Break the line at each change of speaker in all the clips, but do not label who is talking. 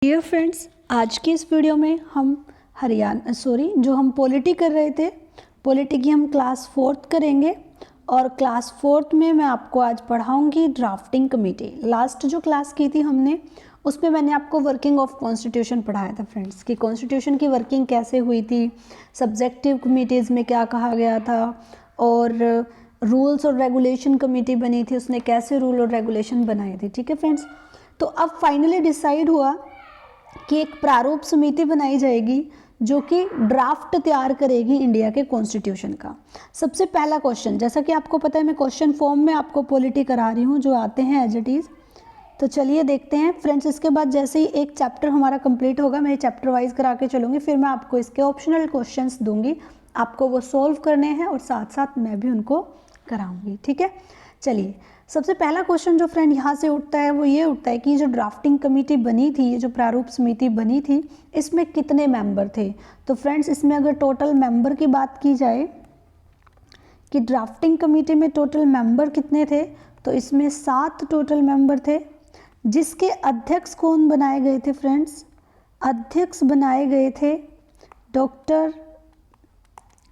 Dear friends, आज की इस वीडियो में हम जो हम पॉलिटी कर रहे थे, पॉलिटी की हम क्लास 4th करेंगे। और क्लास 4th में मैं आपको आज पढ़ाऊंगी ड्राफ्टिंग कमेटी। लास्ट जो क्लास की थी हमने, उसमें मैंने आपको वर्किंग ऑफ कॉन्स्टिट्यूशन पढ़ाया था फ्रेंड्स, कि कॉन्स्टिट्यूशन की वर्किंग कैसे हुई थी, सब्जेक्टिव कमिटीज़ में क्या कहा गया था, और रूल्स और रेगुलेशन कमेटी बनी थी, उसने कैसे रूल और रेगुलेशन बनाए थे। ठीक है फ्रेंड्स, तो अब फाइनली डिसाइड हुआ कि एक प्रारूप समिति बनाई जाएगी जो कि ड्राफ्ट तैयार करेगी इंडिया के कॉन्स्टिट्यूशन का। सबसे पहला क्वेश्चन, जैसा कि आपको पता है मैं क्वेश्चन फॉर्म में आपको पॉलिटी करा रही हूँ जो आते हैं एज इट इज़। तो चलिए देखते हैं फ्रेंड्स। इसके बाद जैसे ही एक चैप्टर हमारा कंप्लीट होगा, मैं चैप्टर वाइज करा के चलूँगी, फिर मैं आपको इसके ऑप्शनल क्वेश्चंस दूंगी, आपको वो सोल्व करने हैं और साथ साथ मैं भी उनको कराऊंगी। ठीक है, चलिए सबसे पहला क्वेश्चन जो फ्रेंड यहाँ से उठता है वो ये उठता है कि जो ड्राफ्टिंग कमेटी बनी थी, ये जो प्रारूप समिति बनी थी, इसमें कितने मेंबर थे। तो फ्रेंड्स, इसमें अगर टोटल मेंबर की बात की जाए कि ड्राफ्टिंग कमेटी में टोटल मेंबर कितने थे, तो इसमें 7 टोटल मेंबर थे, जिसके अध्यक्ष कौन बनाए गए थे फ्रेंड्स। अध्यक्ष बनाए गए थे doctor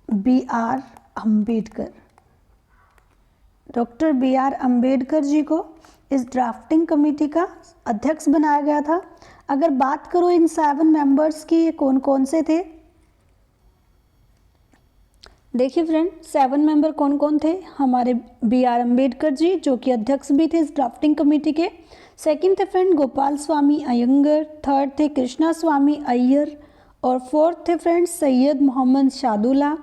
BR Ambedkar. Doctor BR Ambedkar ji को इस ड्राफ्टिंग कमेटी का अध्यक्ष बनाया गया था। अगर बात करो इन 7 मेंबर्स की, ये कौन कौन से थे, देखिए फ्रेंड 7 मेंबर कौन कौन थे। हमारे BR अम्बेडकर जी जो कि अध्यक्ष भी थे इस ड्राफ्टिंग कमेटी के। सेकंड थे फ्रेंड गोपाल स्वामी अयंगर। थर्ड थे कृष्णा स्वामी अय्यर। और फोर्थ थे friends Syed Mohammad Saadulla.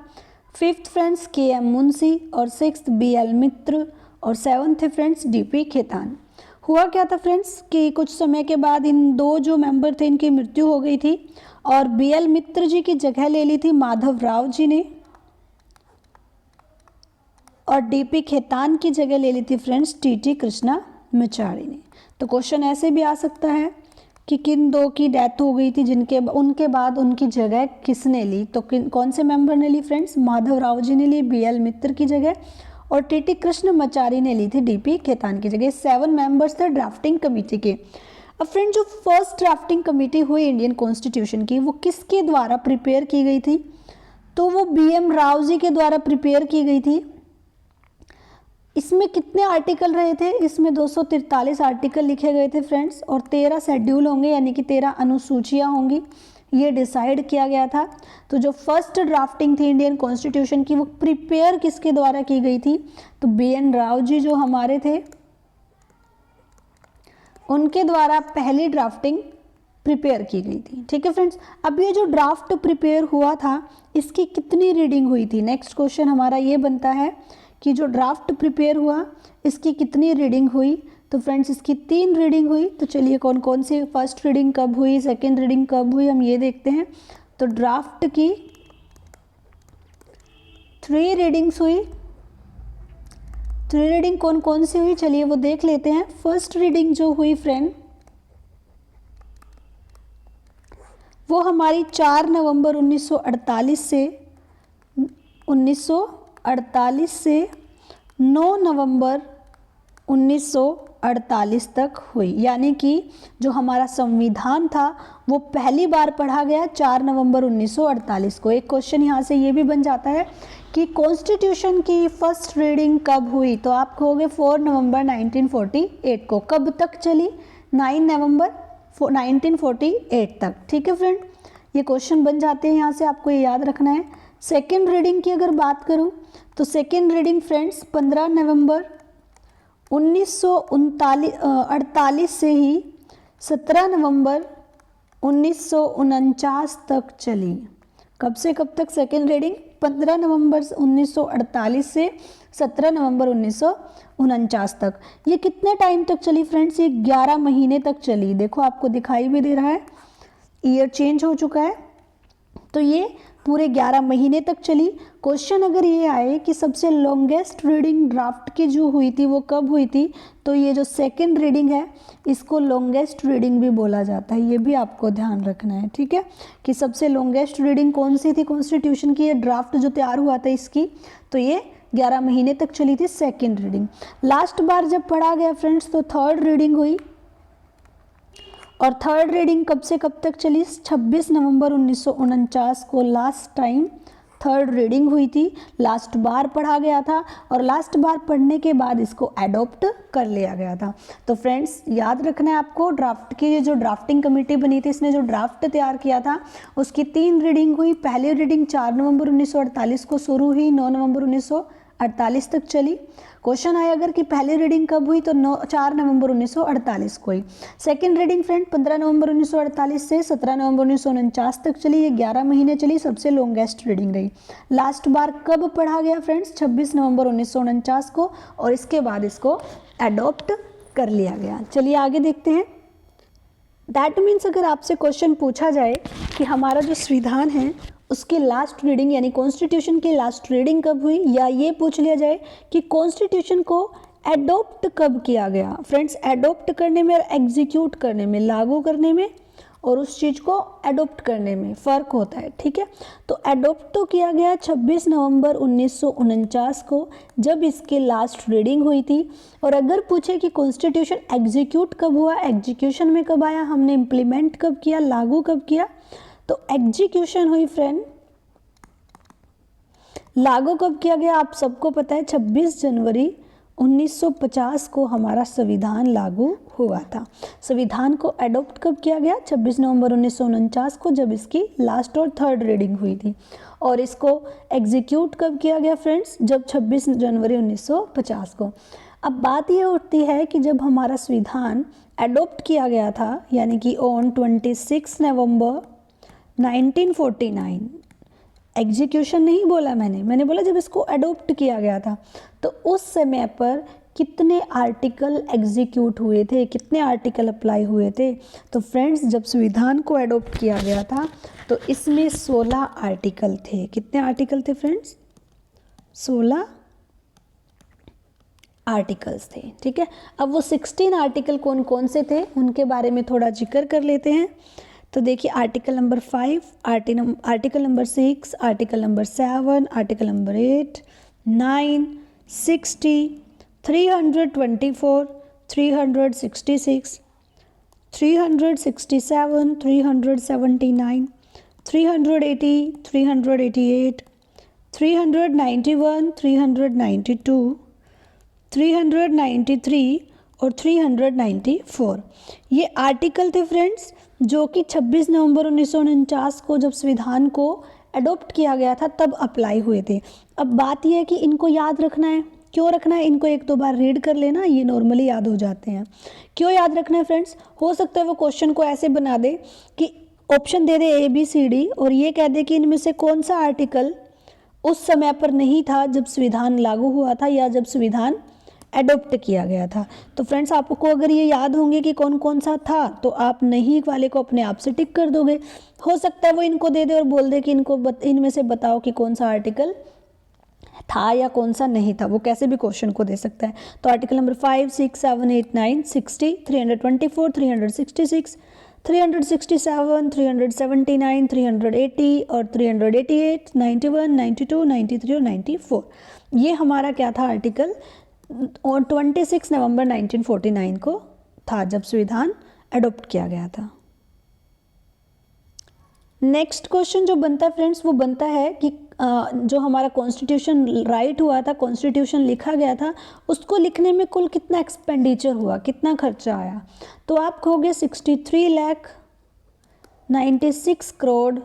Fifth friends KM Munshi. और सिक्स्थ BL मित्र। और सेवन्थ थे फ्रेंड्स DP खेतान। हुआ क्या था फ्रेंड्स कि कुछ समय के बाद इन 2 जो मेंबर थे इनकी मृत्यु हो गई थी, और BL मित्र जी की जगह ले ली थी माधव राव जी ने, और DP खेतान की जगह ले ली थी फ्रेंड्स TT कृष्णामाचारी ने। तो क्वेश्चन ऐसे भी आ सकता है कि किन 2 की डेथ हो गई थी, उनके बाद उनकी जगह किसने ली। तो कौन से मेंबर ने ली फ्रेंड्स, माधव राव जी ने ली BL मित्र की जगह, और TT कृष्णामाचारी ने ली थी DP खेतान की जगह। 7 मेंबर्स थे ड्राफ्टिंग कमेटी के। अब फ्रेंड, जो फर्स्ट ड्राफ्टिंग कमेटी हुई इंडियन कॉन्स्टिट्यूशन की, वो किसके द्वारा प्रिपेयर की गई थी, तो वो BM राव जी के द्वारा प्रिपेयर की गई थी। इसमें कितने आर्टिकल रहे थे, इसमें 243 आर्टिकल लिखे गए थे फ्रेंड्स, और 13 शेड्यूल होंगे, यानी कि 13 अनुसूचियां होंगी, ये डिसाइड किया गया था। तो जो फर्स्ट ड्राफ्टिंग थी इंडियन कॉन्स्टिट्यूशन की, वो प्रिपेयर किसके द्वारा की गई थी, तो BN राव जी जो हमारे थे, उनके द्वारा पहली ड्राफ्टिंग प्रिपेयर की गई थी। ठीक है फ्रेंड्स, अब ये जो ड्राफ्ट प्रिपेयर हुआ था, इसकी कितनी रीडिंग हुई थी। नेक्स्ट क्वेश्चन हमारा ये बनता है कि जो ड्राफ्ट प्रिपेयर हुआ इसकी कितनी रीडिंग हुई। तो फ्रेंड्स, इसकी 3 रीडिंग हुई। तो चलिए कौन कौन सी, फर्स्ट रीडिंग कब हुई, सेकंड रीडिंग कब हुई, हम ये देखते हैं। तो ड्राफ्ट की 3 रीडिंग्स हुई। 3 रीडिंग कौन कौन सी हुई, चलिए वो देख लेते हैं। फर्स्ट रीडिंग जो हुई फ्रेंड, वो हमारी 4 नवंबर 1948 से 9 नवंबर 1948 तक हुई। यानी कि जो हमारा संविधान था वो पहली बार पढ़ा गया 4 नवंबर 1948 को। एक क्वेश्चन यहाँ से ये भी बन जाता है कि कॉन्स्टिट्यूशन की फर्स्ट रीडिंग कब हुई, तो आप कहोगे 4 नवंबर 1948 को। कब तक चली, 9 नवंबर 1948 तक। ठीक है फ्रेंड, ये क्वेश्चन बन जाते हैं, यहाँ से आपको ये याद रखना है। सेकेंड रीडिंग की अगर बात करूं, तो सेकेंड रीडिंग फ्रेंड्स 15 नवंबर 1948 से ही 17 नवंबर 1949 तक चली। कब से कब तक सेकेंड रीडिंग, 15 नवंबर 1948 से 17 नवंबर 1949 तक। ये कितने टाइम तक चली फ्रेंड्स, ये 11 महीने तक चली। देखो आपको दिखाई भी दे रहा है, ईयर चेंज हो चुका है। तो ये पूरे 11 महीने तक चली। क्वेश्चन अगर ये आए कि सबसे लॉन्गेस्ट रीडिंग ड्राफ्ट की जो हुई थी वो कब हुई थी, तो ये जो सेकंड रीडिंग है इसको लॉन्गेस्ट रीडिंग भी बोला जाता है। ये भी आपको ध्यान रखना है, ठीक है, कि सबसे लॉन्गेस्ट रीडिंग कौन सी थी कॉन्स्टिट्यूशन की, ये ड्राफ्ट जो तैयार हुआ था इसकी, तो ये 11 महीने तक चली थी सेकंड रीडिंग। लास्ट बार जब पढ़ा गया फ्रेंड्स तो थर्ड रीडिंग हुई और थर्ड रीडिंग कब से कब तक चली? 26 नवंबर 1949 को लास्ट टाइम थर्ड रीडिंग हुई थी, लास्ट बार पढ़ा गया था और लास्ट बार पढ़ने के बाद इसको एडॉप्ट कर लिया गया था। तो फ्रेंड्स याद रखना है आपको, ड्राफ्ट की जो ड्राफ्टिंग कमेटी बनी थी, इसने जो ड्राफ्ट तैयार किया था उसकी 3 रीडिंग हुई। पहली रीडिंग 4 नवंबर 1948 को शुरू हुई, 9 नवंबर 1948 तक चली। क्वेश्चन आया अगर कि पहली रीडिंग कब हुई तो 4 नवंबर 1948 को हुई। सेकेंड रीडिंग फ्रेंड 15 नवंबर 1948 से 17 नवंबर 1949 तक चली, ये 11 महीने चली, सबसे लॉन्गेस्ट रीडिंग रही। लास्ट बार कब पढ़ा गया फ्रेंड्स? 26 नवंबर 1949 को, और इसके बाद इसको एडॉप्ट कर लिया गया। चलिए आगे देखते हैं। दैट मीन्स अगर आपसे क्वेश्चन पूछा जाए कि हमारा जो संविधान है उसकी लास्ट रीडिंग यानी कॉन्स्टिट्यूशन की लास्ट रीडिंग कब हुई, या ये पूछ लिया जाए कि कॉन्स्टिट्यूशन को एडॉप्ट कब किया गया। फ्रेंड्स एडॉप्ट करने में और एग्जीक्यूट करने में, लागू करने में और उस चीज़ को एडॉप्ट करने में फ़र्क होता है, ठीक है। तो एडॉप्ट तो किया गया 26 नवंबर 1949 को, जब इसकी लास्ट रीडिंग हुई थी। और अगर पूछे कि कॉन्स्टिट्यूशन एग्जीक्यूट कब हुआ, एग्जीक्यूशन में कब आया, हमने इम्प्लीमेंट कब किया, लागू कब किया, तो एग्जीक्यूशन हुई फ्रेंड। लागू कब किया गया आप सबको पता है, 26 जनवरी 1950 को हमारा संविधान लागू हुआ था। संविधान को एडॉप्ट कब किया गया? 26 नवंबर 1949 को, जब इसकी लास्ट और थर्ड रीडिंग हुई थी। और इसको एग्जीक्यूट कब किया गया फ्रेंड्स? जब 26 जनवरी 1950 को। अब बात ये उठती है कि जब हमारा संविधान एडॉप्ट किया गया था, यानी कि ऑन 26 नवंबर 1949, एग्जीक्यूशन नहीं बोला मैंने बोला जब इसको एडॉप्ट किया गया था, तो उस समय पर कितने आर्टिकल एग्जीक्यूट हुए थे, कितने आर्टिकल अप्लाई हुए थे? तो फ्रेंड्स जब संविधान को एडॉप्ट किया गया था तो इसमें 16 आर्टिकल थे। कितने आर्टिकल थे फ्रेंड्स? 16 आर्टिकल्स थे, ठीक है। अब वो 16 आर्टिकल कौन कौन से थे उनके बारे में थोड़ा जिक्र कर लेते हैं। तो देखिए article number 5, article number 6, article number 7, article number 8, 9, 60, 324, 366, 367, 379, 380, 388, 391, 392, 393 और 394 ये आर्टिकल थे फ्रेंड्स, जो कि 26 नवंबर 1949 को जब संविधान को एडॉप्ट किया गया था तब अप्लाई हुए थे। अब बात यह है कि इनको याद रखना है। क्यों रखना है? इनको 1-2 बार रीड कर लेना, ये नॉर्मली याद हो जाते हैं। क्यों याद रखना है फ्रेंड्स? हो सकता है वो क्वेश्चन को ऐसे बना दे कि ऑप्शन दे दे ABCD और ये कह दे कि इनमें से कौन सा आर्टिकल उस समय पर नहीं था जब संविधान लागू हुआ था या जब संविधान एडॉप्ट किया गया था। तो फ्रेंड्स आपको अगर ये याद होंगे कि कौन कौन सा था तो आप नहीं वाले को अपने आप से टिक कर दोगे। हो सकता है वो इनको दे दे और बोल दे कि इनमें से बताओ कि कौन सा आर्टिकल था या कौन सा नहीं था, वो कैसे भी क्वेश्चन को दे सकता है। तो आर्टिकल नंबर 5, 6, 7, 8, 9, 60, 324, 366, 367, 379, 380 और 388, 91, 92, 93 और 94 ये हमारा क्या था आर्टिकल और 26 नवंबर 1949 को था जब संविधान एडॉप्ट किया गया था। नेक्स्ट क्वेश्चन जो बनता है फ्रेंड्स वो बनता है कि जो हमारा कॉन्स्टिट्यूशन राइट हुआ था, कॉन्स्टिट्यूशन लिखा गया था, उसको लिखने में कुल कितना एक्सपेंडिचर हुआ, कितना खर्चा आया। तो आप कहोगे 63,96 करोड़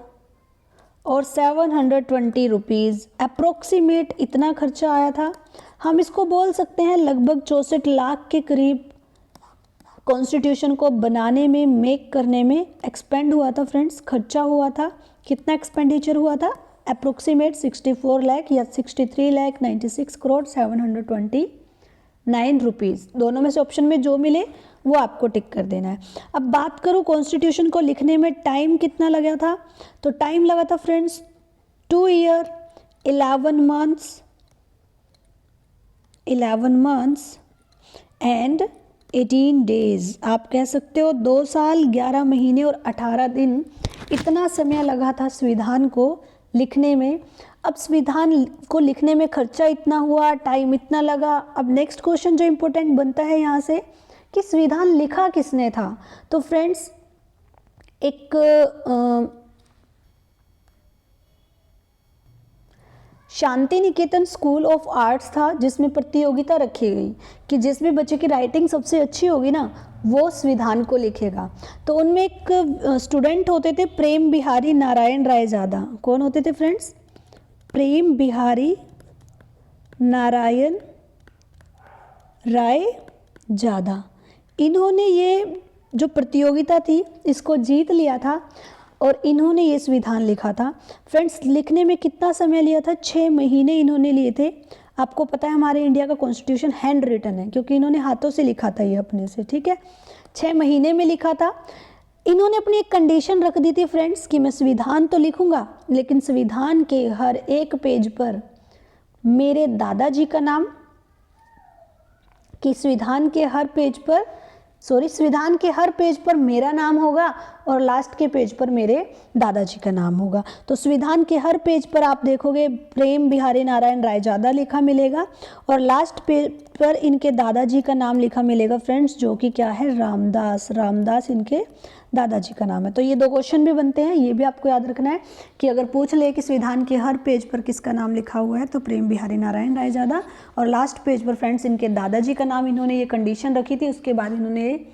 और 720 रुपीज़ अप्रोक्सीमेट इतना खर्चा आया था। हम इसको बोल सकते हैं लगभग 64 लाख के करीब कॉन्स्टिट्यूशन को बनाने में, मेक करने में एक्सपेंड हुआ था फ्रेंड्स, खर्चा हुआ था। कितना एक्सपेंडिचर हुआ था? अप्रोक्सीमेट 64 लाख या 63,96 करोड़ 729 रुपीज़। दोनों में से ऑप्शन में जो मिले वो आपको टिक कर देना है। अब बात करूँ कॉन्स्टिट्यूशन को लिखने में टाइम कितना लगा था, तो टाइम लगा था friends 2 year 11 months and 18 days. आप कह सकते हो 2 साल 11 महीने और 18 दिन इतना समय लगा था संविधान को लिखने में। अब संविधान को लिखने में खर्चा इतना हुआ, टाइम इतना लगा। अब नेक्स्ट क्वेश्चन जो इम्पोर्टेंट बनता है यहाँ से कि संविधान लिखा किसने था, तो फ्रेंड्स एक Shanti Niketan school of arts था जिसमें प्रतियोगिता रखी गई कि जिसमें बच्चे की राइटिंग सबसे अच्छी होगी ना वो संविधान को लिखेगा। तो उनमें एक स्टूडेंट होते थे प्रेम बिहारी नारायण रायजादा। कौन होते थे फ्रेंड्स? प्रेम बिहारी नारायण रायजादा। इन्होंने ये जो प्रतियोगिता थी इसको जीत लिया था और इन्होंने ये संविधान लिखा था। फ्रेंड्स, लिखने में कितना समय लिया था? 6 महीने इन्होंने लिए थे। आपको पता है हमारे इंडिया का कॉन्स्टिट्यूशन हैंड रिटन है क्योंकि इन्होंने हाथों से लिखा था ये अपने से, ठीक है। 6 महीने में लिखा था। इन्होंने अपनी एक कंडीशन रख दी थी फ्रेंड्स कि मैं संविधान तो लिखूंगा लेकिन संविधान के हर एक पेज पर मेरे दादाजी का नाम, कि संविधान के हर पेज पर मेरा नाम होगा और लास्ट के पेज पर मेरे दादाजी का नाम होगा। तो संविधान के हर पेज पर आप देखोगे प्रेम बिहारी नारायण रायजादा लिखा मिलेगा और लास्ट पेज पर इनके दादाजी का नाम लिखा मिलेगा फ्रेंड्स, जो कि क्या है? रामदास इनके दादाजी का नाम है। तो ये 2 क्वेश्चन भी बनते हैं, ये भी आपको याद रखना है कि अगर पूछ ले कि संविधान के हर पेज पर किसका नाम लिखा हुआ है तो प्रेम बिहारी नारायण रायजादा, और लास्ट पेज पर फ्रेंड्स इनके दादाजी का नाम। इन्होंने ये कंडीशन रखी थी, उसके बाद इन्होंने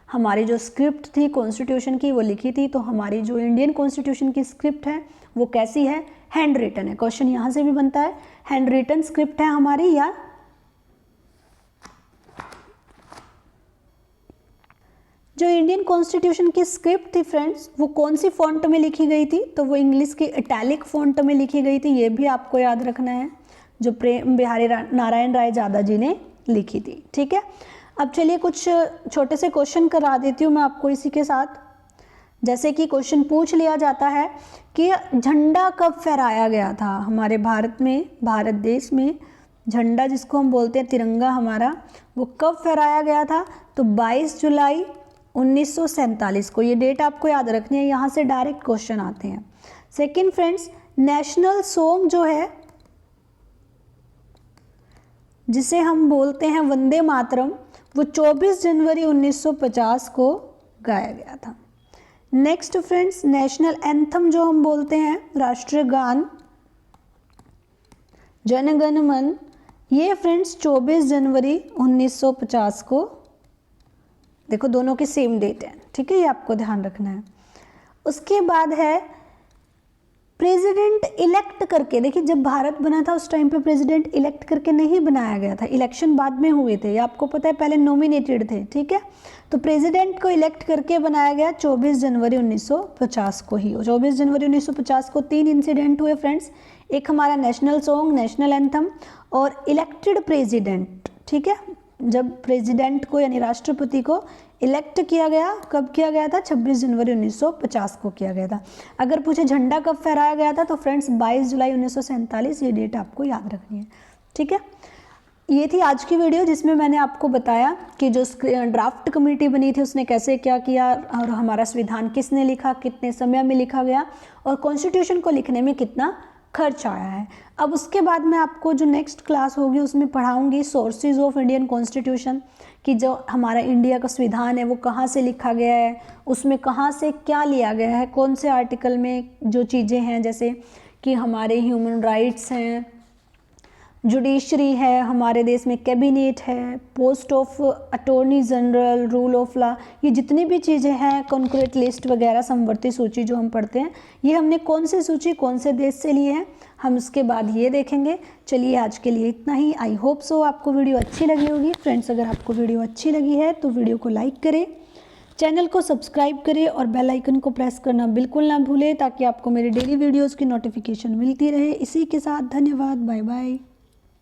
हमारी जो स्क्रिप्ट थी कॉन्स्टिट्यूशन की वो लिखी थी। तो हमारी जो इंडियन कॉन्स्टिट्यूशन की स्क्रिप्ट है वो कैसी है? हैंड रिटन है। क्वेश्चन यहाँ से भी बनता है, हैंड रिटन स्क्रिप्ट है हमारी या जो इंडियन कॉन्स्टिट्यूशन की स्क्रिप्ट थी फ्रेंड्स वो कौन सी फॉन्ट में लिखी गई थी? तो वो इंग्लिश की इटैलिक फॉन्ट में लिखी गई थी। ये भी आपको याद रखना है, जो प्रेम बिहारी नारायण रायजादा जी ने लिखी थी, ठीक है। अब चलिए कुछ छोटे से क्वेश्चन करा देती हूँ मैं आपको इसी के साथ। जैसे कि क्वेश्चन पूछ लिया जाता है कि झंडा कब फहराया गया था हमारे भारत में, भारत देश में झंडा जिसको हम बोलते हैं तिरंगा हमारा, वो कब फहराया गया था? तो 22 जुलाई 1947 को। ये डेट आपको याद रखनी है, यहाँ से डायरेक्ट क्वेश्चन आते हैं। सेकंड फ्रेंड्स, नेशनल सॉन्ग जो है जिसे हम बोलते हैं वंदे मातरम, वो 24 जनवरी 1950 को गाया गया था। नेक्स्ट फ्रेंड्स, नेशनल एंथम जो हम बोलते हैं, राष्ट्रीय गान जन गण मन, ये फ्रेंड्स 24 जनवरी 1950 को, देखो दोनों की सेम डेट है, ठीक है, ये आपको ध्यान रखना है। उसके बाद है प्रेसिडेंट इलेक्ट करके। देखिए जब भारत बना था उस टाइम पे प्रेसिडेंट इलेक्ट करके नहीं बनाया गया था, इलेक्शन बाद में हुए थे, ये आपको पता है, पहले नॉमिनेटेड थे, ठीक है। तो प्रेसिडेंट को इलेक्ट करके बनाया गया 24 जनवरी 1950 को ही। 24 जनवरी 1950 को 3 इंसिडेंट हुए फ्रेंड्स, एक हमारा नेशनल सॉन्ग, नेशनल एंथम और इलेक्टेड प्रेसिडेंट, ठीक है। जब प्रेसिडेंट को यानी राष्ट्रपति को इलेक्ट किया गया, कब किया गया था? 26 जनवरी 1950 को किया गया था। अगर पूछे झंडा कब फहराया गया था तो फ्रेंड्स 22 जुलाई 1947, ये डेट आपको याद रखनी है, ठीक है। ये थी आज की वीडियो जिसमें मैंने आपको बताया कि जो ड्राफ्ट कमेटी बनी थी उसने कैसे क्या किया और हमारा संविधान किसने लिखा, कितने समय में लिखा गया और कॉन्स्टिट्यूशन को लिखने में कितना खर्च आया है। अब उसके बाद मैं आपको जो नेक्स्ट क्लास होगी उसमें पढ़ाऊंगी सोर्सेज ऑफ इंडियन कॉन्स्टिट्यूशन, कि जो हमारा इंडिया का संविधान है वो कहाँ से लिखा गया है, उसमें कहाँ से क्या लिया गया है, कौन से आर्टिकल में जो चीज़ें हैं, जैसे कि हमारे ह्यूमन राइट्स हैं, जुडिशरी है, हमारे देश में कैबिनेट है, post of attorney general, rule of law, ये जितनी भी चीज़ें हैं, कॉन्क्रीट लिस्ट वगैरह, समवर्ती सूची जो हम पढ़ते हैं, ये हमने कौन सी सूची कौन से देश से लिए हैं, हम उसके बाद ये देखेंगे। चलिए आज के लिए इतना ही। आई होप सो आपको वीडियो अच्छी लगी होगी। फ्रेंड्स अगर आपको वीडियो अच्छी लगी है तो वीडियो को लाइक करें, चैनल को सब्सक्राइब करें और बेल आइकन को प्रेस करना बिल्कुल ना भूलें ताकि आपको मेरे डेली वीडियोज़ की नोटिफिकेशन मिलती रहे। इसी के साथ धन्यवाद, बाय बाय।